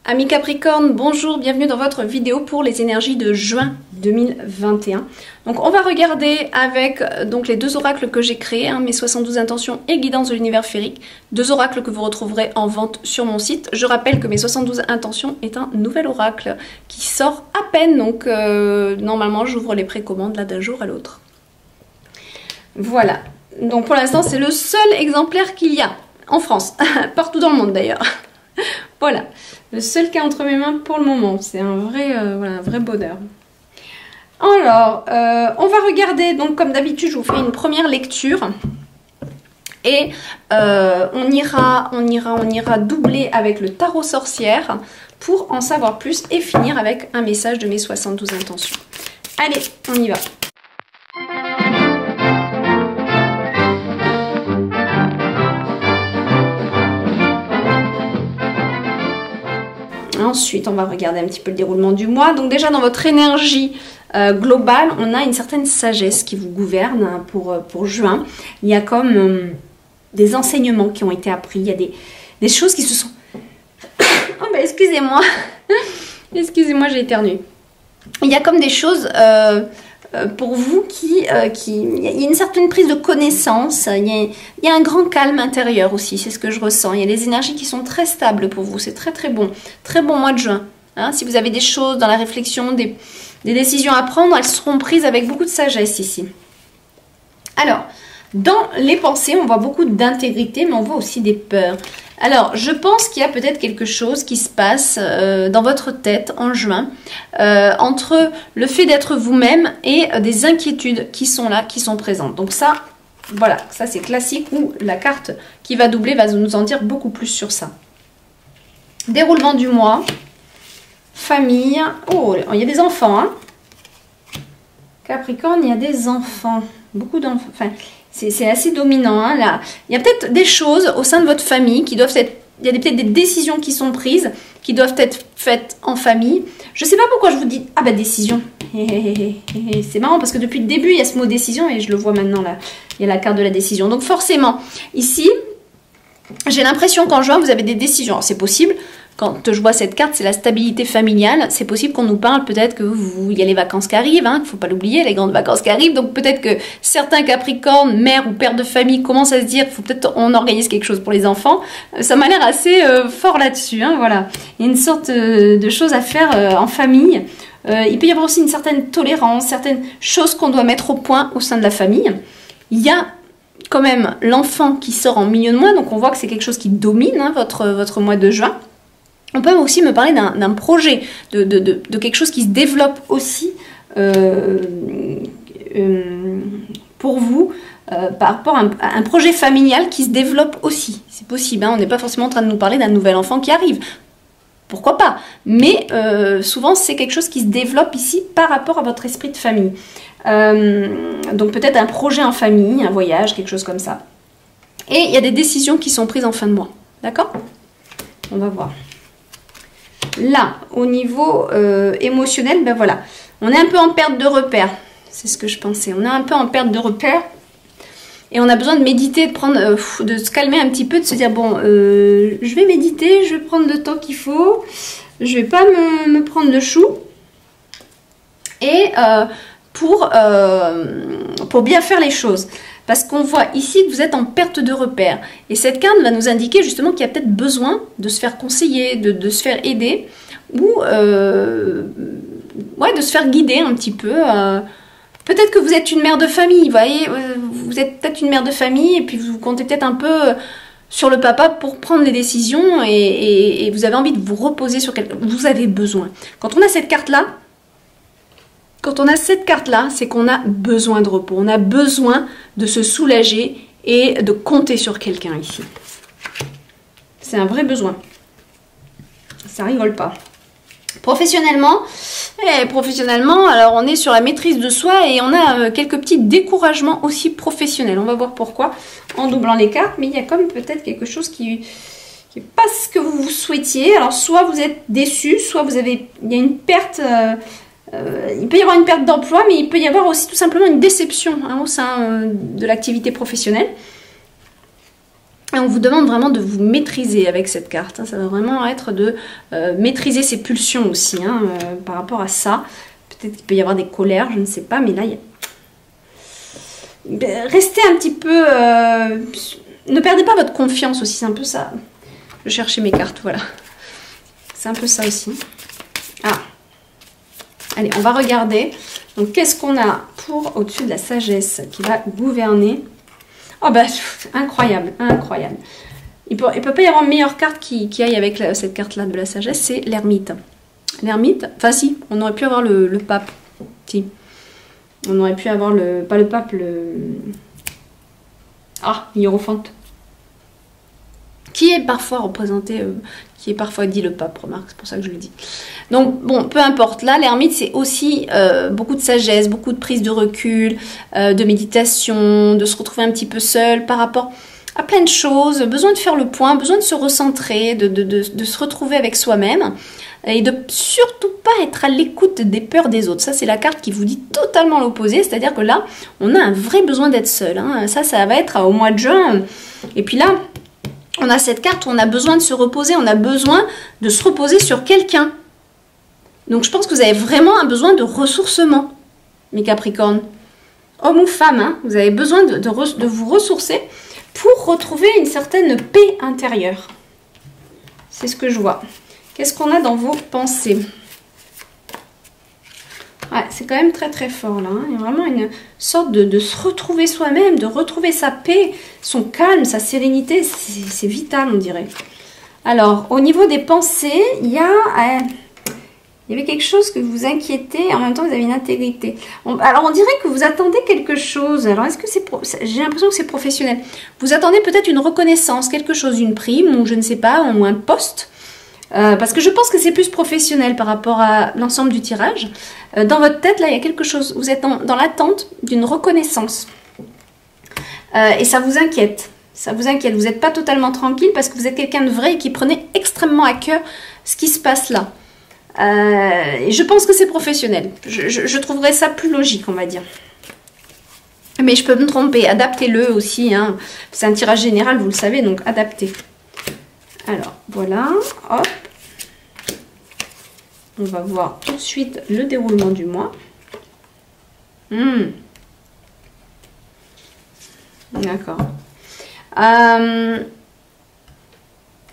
Amis Capricorne, bonjour, bienvenue dans votre vidéo pour les énergies de juin 2021. Donc on va regarder avec les deux oracles que j'ai créés, mes 72 intentions et guidances de l'univers féerique, deux oracles que vous retrouverez en vente sur mon site. Je rappelle que mes 72 intentions est un nouvel oracle qui sort à peine, donc normalement j'ouvre les précommandes là d'un jour à l'autre. Voilà, donc pour l'instant c'est le seul exemplaire qu'il y a en France, partout dans le monde d'ailleurs. Voilà, le seul qui est entre mes mains pour le moment, c'est un vrai bonheur. Alors, on va regarder, donc comme d'habitude, je vous fais une première lecture. Et on ira doubler avec le tarot sorcière pour en savoir plus et finir avec un message de mes 72 intentions. Allez, on y va. Ensuite, on va regarder un petit peu le déroulement du mois. Donc déjà, dans votre énergie globale, on a une certaine sagesse qui vous gouverne pour juin. Il y a comme des enseignements qui ont été appris. Il y a des choses qui se sont... Oh ben excusez-moi. Excusez-moi, j'ai éternué. Il y a comme des choses... pour vous il y a une certaine prise de connaissance, il y a un grand calme intérieur aussi, c'est ce que je ressens. Il y a des énergies qui sont très stables pour vous, c'est très bon mois de juin. Si vous avez des choses dans la réflexion, des décisions à prendre, elles seront prises avec beaucoup de sagesse ici. Alors, dans les pensées, on voit beaucoup d'intégrité, mais on voit aussi des peurs. Alors, je pense qu'il y a peut-être quelque chose qui se passe dans votre tête en juin, entre le fait d'être vous-même et des inquiétudes qui sont là, qui sont présentes. Donc ça, voilà, ça c'est classique, où la carte qui va doubler va nous en dire beaucoup plus sur ça. Déroulement du mois, famille, oh, il y a des enfants, hein. Capricorne, il y a des enfants, beaucoup d'enfants, enfin... C'est assez dominant, hein, là. Il y a peut-être des choses au sein de votre famille qui doivent être... Il y a peut-être des décisions qui sont prises, qui doivent être faites en famille. Je ne sais pas pourquoi je vous dis... Ah bah décision. C'est marrant parce que depuis le début, il y a ce mot décision et je le vois maintenant là. Il y a la carte de la décision. Donc forcément, ici, j'ai l'impression qu'en juin, vous avez des décisions. C'est possible. Quand je vois cette carte, c'est la stabilité familiale. C'est possible qu'on nous parle peut-être qu'il y a les vacances qui arrivent, il ne faut pas l'oublier, les grandes vacances qui arrivent. Donc peut-être que certains Capricornes, mères ou pères de famille, commencent à se dire, il faut peut-être on organise quelque chose pour les enfants. Ça m'a l'air assez fort là-dessus. Voilà. Il y a une sorte de choses à faire en famille. Il peut y avoir aussi une certaine tolérance, certaines choses qu'on doit mettre au point au sein de la famille. Il y a quand même l'enfant qui sort en milieu de mois, donc on voit que c'est quelque chose qui domine votre mois de juin. On peut aussi me parler d'un projet, de quelque chose qui se développe aussi pour vous, par rapport à un projet familial qui se développe aussi. C'est possible, on n'est pas forcément en train de nous parler d'un nouvel enfant qui arrive. Pourquoi pas? Mais souvent, c'est quelque chose qui se développe ici par rapport à votre esprit de famille. Donc peut-être un projet en famille, un voyage, quelque chose comme ça. Et il y a des décisions qui sont prises en fin de mois. D'accord? On va voir. Là, au niveau émotionnel, ben voilà, on est un peu en perte de repère. C'est ce que je pensais. On est un peu en perte de repère. Et on a besoin de méditer, de se calmer un petit peu, de se dire, bon, je vais méditer, je vais prendre le temps qu'il faut. Je vais pas me prendre le chou. Et pour bien faire les choses. Parce qu'on voit ici que vous êtes en perte de repère. Et cette carte va nous indiquer justement qu'il y a peut-être besoin de se faire conseiller, de se faire aider, ou de se faire guider un petit peu. Peut-être que vous êtes une mère de famille, vous voyez, vous êtes peut-être une mère de famille, et puis vous comptez peut-être un peu sur le papa pour prendre les décisions, et vous avez envie de vous reposer sur quelque chose. Vous avez besoin. Quand on a cette carte-là, c'est qu'on a besoin de repos. On a besoin de se soulager et de compter sur quelqu'un ici. C'est un vrai besoin. Ça rigole pas. Professionnellement, alors on est sur la maîtrise de soi et on a quelques petits découragements aussi professionnels. On va voir pourquoi en doublant les cartes, mais il y a comme peut-être quelque chose qui n'est pas ce que vous souhaitiez. Alors soit vous êtes déçu, soit il y a une perte... il peut y avoir une perte d'emploi, mais il peut y avoir aussi tout simplement une déception au sein de l'activité professionnelle. Et on vous demande vraiment de vous maîtriser avec cette carte. Hein. Ça va vraiment être de maîtriser ses pulsions aussi, hein, par rapport à ça. Peut-être qu'il peut y avoir des colères, je ne sais pas, mais là, restez un petit peu... ne perdez pas votre confiance aussi, c'est un peu ça. Je cherchais mes cartes, voilà. C'est un peu ça aussi. Ah. Allez, on va regarder. Donc, qu'est-ce qu'on a pour au-dessus de la sagesse qui va gouverner? Oh, bah, incroyable, incroyable. Il peut pas y avoir une meilleure carte qui aille avec cette carte-là de la sagesse, c'est l'ermite. L'ermite, enfin si, on aurait pu avoir le pape. Si. On aurait pu avoir pas le pape, l'hiérophante. Qui est parfois représenté, qui est parfois dit le pape, remarque, c'est pour ça que je le dis. Donc, bon, peu importe. Là, l'ermite, c'est aussi beaucoup de sagesse, beaucoup de prise de recul, de méditation, de se retrouver un petit peu seul par rapport à plein de choses, besoin de faire le point, besoin de se recentrer, de se retrouver avec soi-même et de surtout pas être à l'écoute des peurs des autres. Ça, c'est la carte qui vous dit totalement l'opposé, c'est-à-dire que là, on a un vrai besoin d'être seul. Hein. Ça va être au mois de juin. Et puis là, on a cette carte où on a besoin de se reposer, on a besoin de se reposer sur quelqu'un. Donc, je pense que vous avez vraiment un besoin de ressourcement, mes Capricornes. Homme ou femme, hein, vous avez besoin de vous ressourcer pour retrouver une certaine paix intérieure. C'est ce que je vois. Qu'est-ce qu'on a dans vos pensées? Ouais, c'est quand même très très fort là. Hein. Il y a vraiment une sorte de se retrouver soi-même, de retrouver sa paix, son calme, sa sérénité. C'est vital, on dirait. Alors, au niveau des pensées, il y avait quelque chose que vous inquiétez, en même temps vous avez une intégrité. Alors on dirait que vous attendez quelque chose. Alors est-ce que j'ai l'impression que c'est professionnel. Vous attendez peut-être une reconnaissance, quelque chose, une prime ou je ne sais pas, ou un poste. Parce que je pense que c'est plus professionnel par rapport à l'ensemble du tirage. Dans votre tête, là, il y a quelque chose. Vous êtes dans l'attente d'une reconnaissance. Et ça vous inquiète. Ça vous inquiète. Vous n'êtes pas totalement tranquille parce que vous êtes quelqu'un de vrai et qui prenait extrêmement à cœur ce qui se passe là. Et je pense que c'est professionnel. Je trouverais ça plus logique, on va dire. Mais je peux me tromper. Adaptez-le aussi. Hein. C'est un tirage général, vous le savez, donc adaptez. Alors, voilà. Hop. On va voir tout de suite le déroulement du mois. D'accord.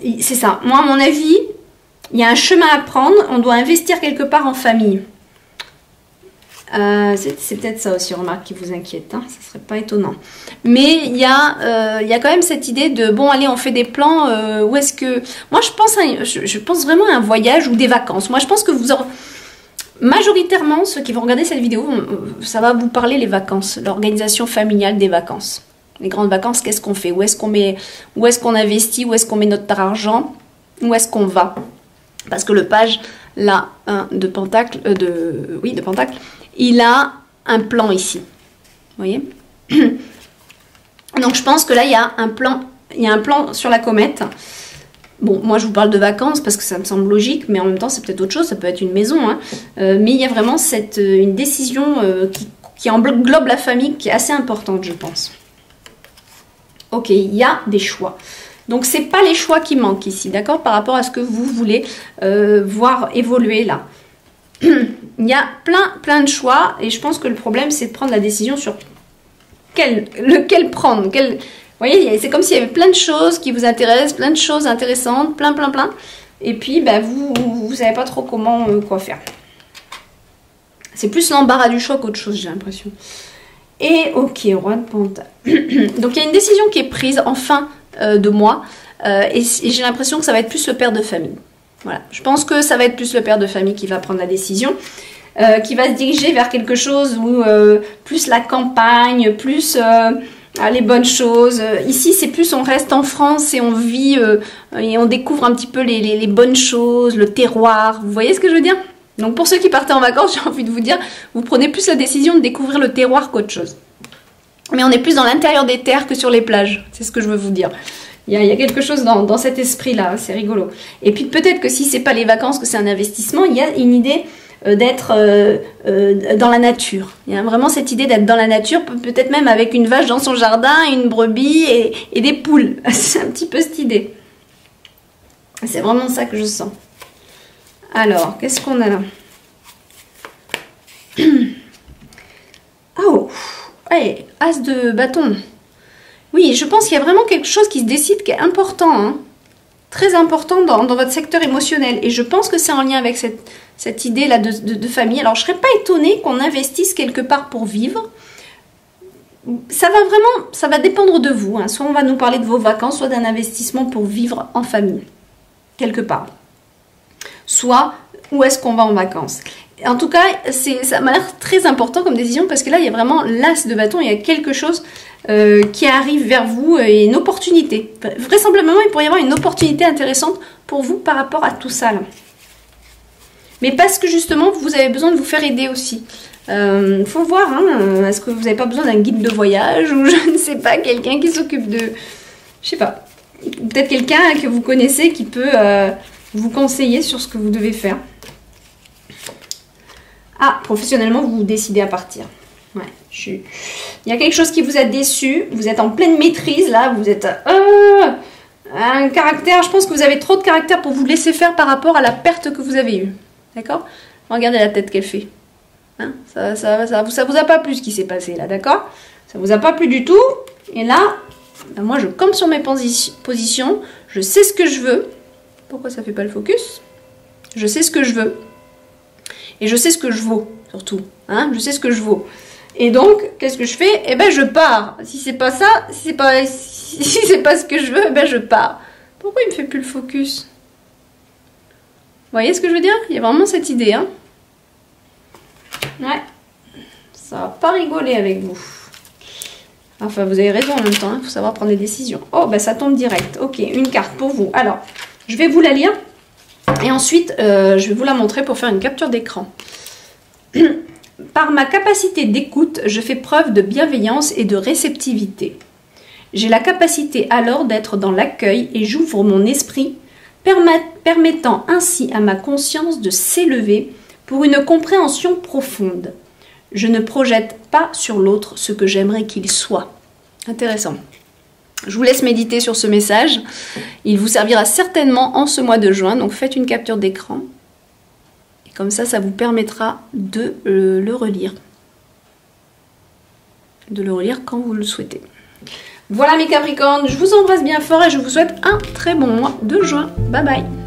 C'est ça. Moi, à mon avis... Il y a un chemin à prendre, on doit investir quelque part en famille. C'est peut-être ça aussi, remarque, qui vous inquiète, hein, ça ne serait pas étonnant. Mais il y a quand même cette idée de, bon, allez, on fait des plans, où est-ce que... Moi, je pense vraiment à un voyage ou des vacances. Moi, je pense que vous aurez... Majoritairement, ceux qui vont regarder cette vidéo, ça va vous parler les vacances, l'organisation familiale des vacances. Les grandes vacances, qu'est-ce qu'on fait? Où est-ce qu'on investit? Où est-ce qu'on met notre argent? Où est-ce qu'on va? Parce que le page, là, de Pentacle, de Pentacle, il a un plan ici. Vous voyez? Donc, je pense que là, il y a un plan sur la comète. Bon, moi, je vous parle de vacances parce que ça me semble logique, mais en même temps, c'est peut-être autre chose. Ça peut être une maison. Hein. Mais il y a vraiment une décision qui englobe la famille qui est assez importante, je pense. Ok, il y a des choix. Donc, ce n'est pas les choix qui manquent ici, d'accord? Par rapport à ce que vous voulez voir évoluer là. Il y a plein de choix et je pense que le problème, c'est de prendre la décision sur lequel prendre. Vous voyez, c'est comme s'il y avait plein de choses qui vous intéressent, plein de choses intéressantes, plein. Et puis, bah, vous ne savez pas trop quoi faire. C'est plus l'embarras du choix qu'autre chose, j'ai l'impression. Et ok, roi de Pentacle. Donc, il y a une décision qui est prise en fin de mois et j'ai l'impression que ça va être plus le père de famille. Voilà, je pense que ça va être plus le père de famille qui va prendre la décision, qui va se diriger vers quelque chose où plus la campagne, plus les bonnes choses. Ici, c'est plus on reste en France et on vit et on découvre un petit peu les bonnes choses, le terroir. Vous voyez ce que je veux dire? Donc pour ceux qui partaient en vacances, j'ai envie de vous dire, vous prenez plus la décision de découvrir le terroir qu'autre chose. Mais on est plus dans l'intérieur des terres que sur les plages. C'est ce que je veux vous dire. Il y a quelque chose dans cet esprit-là. C'est rigolo. Et puis peut-être que si ce n'est pas les vacances, que c'est un investissement, il y a une idée d'être dans la nature. Il y a vraiment cette idée d'être dans la nature, peut-être même avec une vache dans son jardin, une brebis et des poules. C'est un petit peu cette idée. C'est vraiment ça que je sens. Alors, qu'est-ce qu'on a là? Oh, allez, as de bâton. Oui, je pense qu'il y a vraiment quelque chose qui se décide qui est important, hein. Très important dans votre secteur émotionnel. Et je pense que c'est en lien avec cette idée-là de famille. Alors, je ne serais pas étonnée qu'on investisse quelque part pour vivre. Ça va dépendre de vous, hein. Soit on va nous parler de vos vacances, soit d'un investissement pour vivre en famille, quelque part. Soit, où est-ce qu'on va en vacances? En tout cas, ça m'a l'air très important comme décision parce que là, il y a vraiment l'as de bâton, il y a quelque chose qui arrive vers vous et une opportunité. Vraisemblablement, il pourrait y avoir une opportunité intéressante pour vous par rapport à tout ça, là. Mais parce que justement, vous avez besoin de vous faire aider aussi. Faut voir, hein, est-ce que vous n'avez pas besoin d'un guide de voyage ou je ne sais pas, quelqu'un qui s'occupe de... Je sais pas. Peut-être quelqu'un que vous connaissez qui peut vous conseiller sur ce que vous devez faire. Ah, professionnellement, vous décidez à partir. Ouais, il y a quelque chose qui vous a déçu. Vous êtes en pleine maîtrise, là. Vous êtes... un caractère... Je pense que vous avez trop de caractère pour vous laisser faire par rapport à la perte que vous avez eue. D'accord? Regardez la tête qu'elle fait. Hein, ça vous a pas plu ce qui s'est passé, là, d'accord? Ça vous a pas plu du tout. Et là, ben moi, je campe sur mes positions. Je sais ce que je veux. Pourquoi ça fait pas le focus? Je sais ce que je veux. Et je sais ce que je vaux, surtout. Hein, je sais ce que je vaux. Et donc, qu'est-ce que je fais? Eh ben, je pars. Si c'est pas ça, si c'est pas ce que je veux, eh ben, je pars. Pourquoi il me fait plus le focus? Vous voyez ce que je veux dire? Il y a vraiment cette idée, hein. Ouais. Ça va pas rigoler avec vous. Enfin, vous avez raison en même temps. Il faut savoir prendre des décisions. Oh, ben, ça tombe direct. Ok, une carte pour vous. Alors, je vais vous la lire. Et ensuite, je vais vous la montrer pour faire une capture d'écran. Par ma capacité d'écoute, je fais preuve de bienveillance et de réceptivité. J'ai la capacité alors d'être dans l'accueil et j'ouvre mon esprit, permettant ainsi à ma conscience de s'élever pour une compréhension profonde. Je ne projette pas sur l'autre ce que j'aimerais qu'il soit. Intéressant. Je vous laisse méditer sur ce message. Il vous servira certainement en ce mois de juin. Donc faites une capture d'écran. Et comme ça, ça vous permettra de le relire. De le relire quand vous le souhaitez. Voilà mes Capricornes, je vous embrasse bien fort et je vous souhaite un très bon mois de juin. Bye bye.